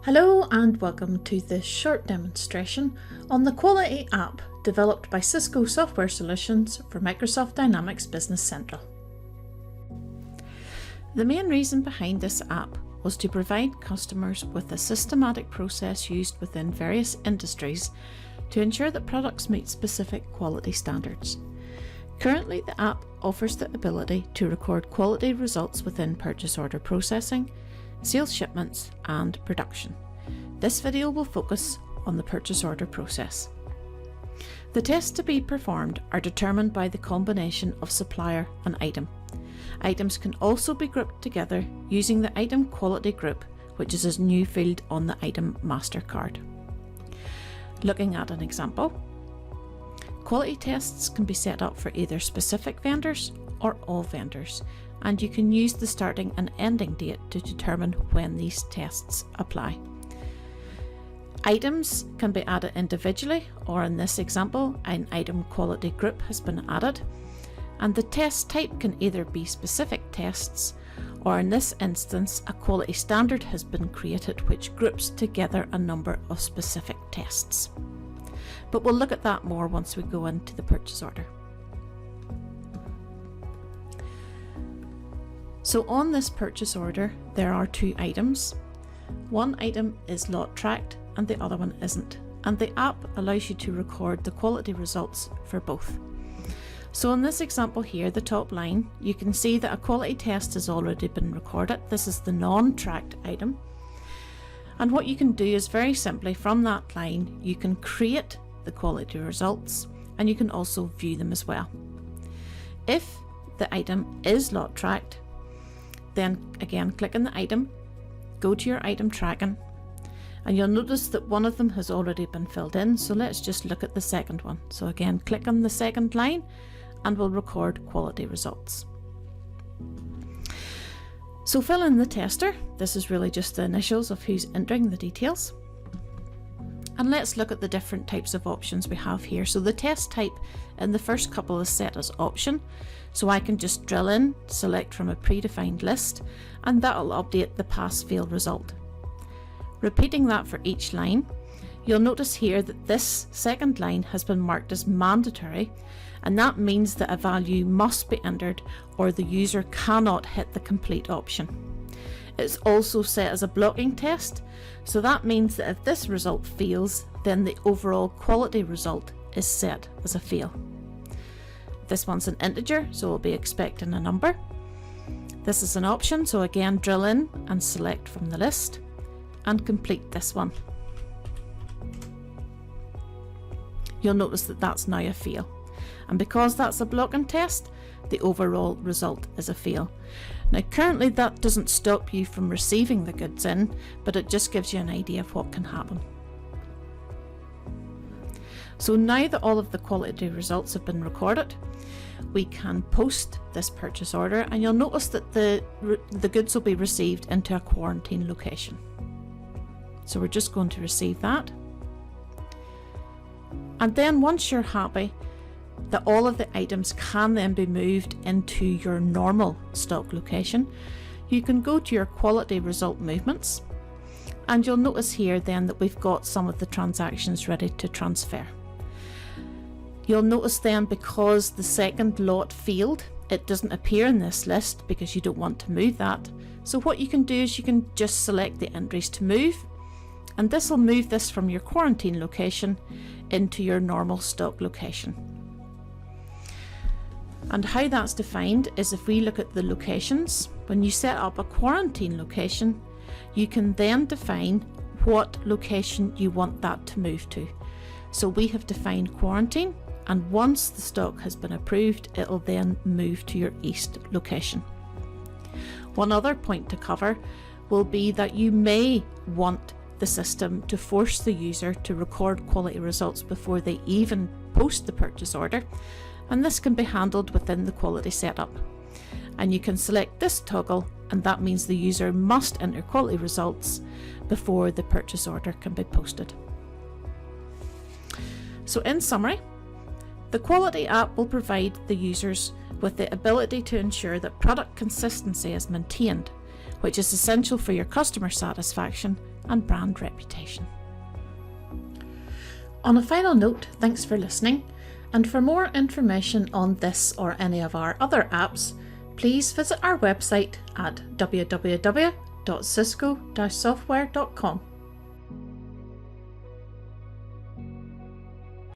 Hello and welcome to this short demonstration on the Quality app developed by Sysco Software Solutions for Microsoft Dynamics Business Central. The main reason behind this app was to provide customers with a systematic process used within various industries to ensure that products meet specific quality standards. Currently, the app offers the ability to record quality results within purchase order processing, sales shipments and production. This video will focus on the purchase order process. The tests to be performed are determined by the combination of supplier and item. Items can also be grouped together using the item quality group, which is a new field on the item master card. Looking at an example, quality tests can be set up for either specific vendors or all vendors, and you can use the starting and ending date to determine when these tests apply. Items can be added individually, or in this example, an item quality group has been added, and the test type can either be specific tests, or in this instance, a quality standard has been created which groups together a number of specific tests. But we'll look at that more once we go into the purchase order. So on this purchase order, there are two items. One item is lot tracked and the other one isn't. And the app allows you to record the quality results for both. So in this example here, the top line, you can see that a quality test has already been recorded. This is the non-tracked item. And what you can do is very simply from that line, you can create the quality results and you can also view them as well. If the item is lot tracked, then again click on the item, go to your item tracking, and you'll notice that one of them has already been filled in. So let's just look at the second one. So again, click on the second line and we'll record quality results. So fill in the tester. This is really just the initials of who's entering the details. And let's look at the different types of options we have here. So the test type in the first couple is set as option. So I can just drill in, select from a predefined list, and that'll update the pass-fail result. Repeating that for each line, you'll notice here that this second line has been marked as mandatory, and that means that a value must be entered or the user cannot hit the complete option. It's also set as a blocking test, so that means that if this result fails, then the overall quality result is set as a fail. This one's an integer, so we'll be expecting a number. This is an option, so again drill in and select from the list and complete this one. You'll notice that that's now a fail, and because that's a blocking test, the overall result is a fail. Now currently that doesn't stop you from receiving the goods in, but it just gives you an idea of what can happen. So now that all of the quality results have been recorded, we can post this purchase order, and you'll notice that the goods will be received into a quarantine location. So we're just going to receive that. And then once you're happy that all of the items can then be moved into your normal stock location, you can go to your quality result movements, and you'll notice here then that we've got some of the transactions ready to transfer. You'll notice then because the second lot failed, it doesn't appear in this list because you don't want to move that. So what you can do is you can just select the entries to move, and this will move this from your quarantine location into your normal stock location. And how that's defined is if we look at the locations, when you set up a quarantine location, you can then define what location you want that to move to. So we have defined quarantine, and once the stock has been approved, it'll then move to your east location. One other point to cover will be that you may want the system to force the user to record quality results before they even post the purchase order, and this can be handled within the quality setup. And you can select this toggle, and that means the user must enter quality results before the purchase order can be posted. So in summary, the Quality app will provide the users with the ability to ensure that product consistency is maintained which is essential for your customer satisfaction and brand reputation. On a final note, thanks for listening, and for more information on this or any of our other apps, please visit our website at www.sysco-software.com.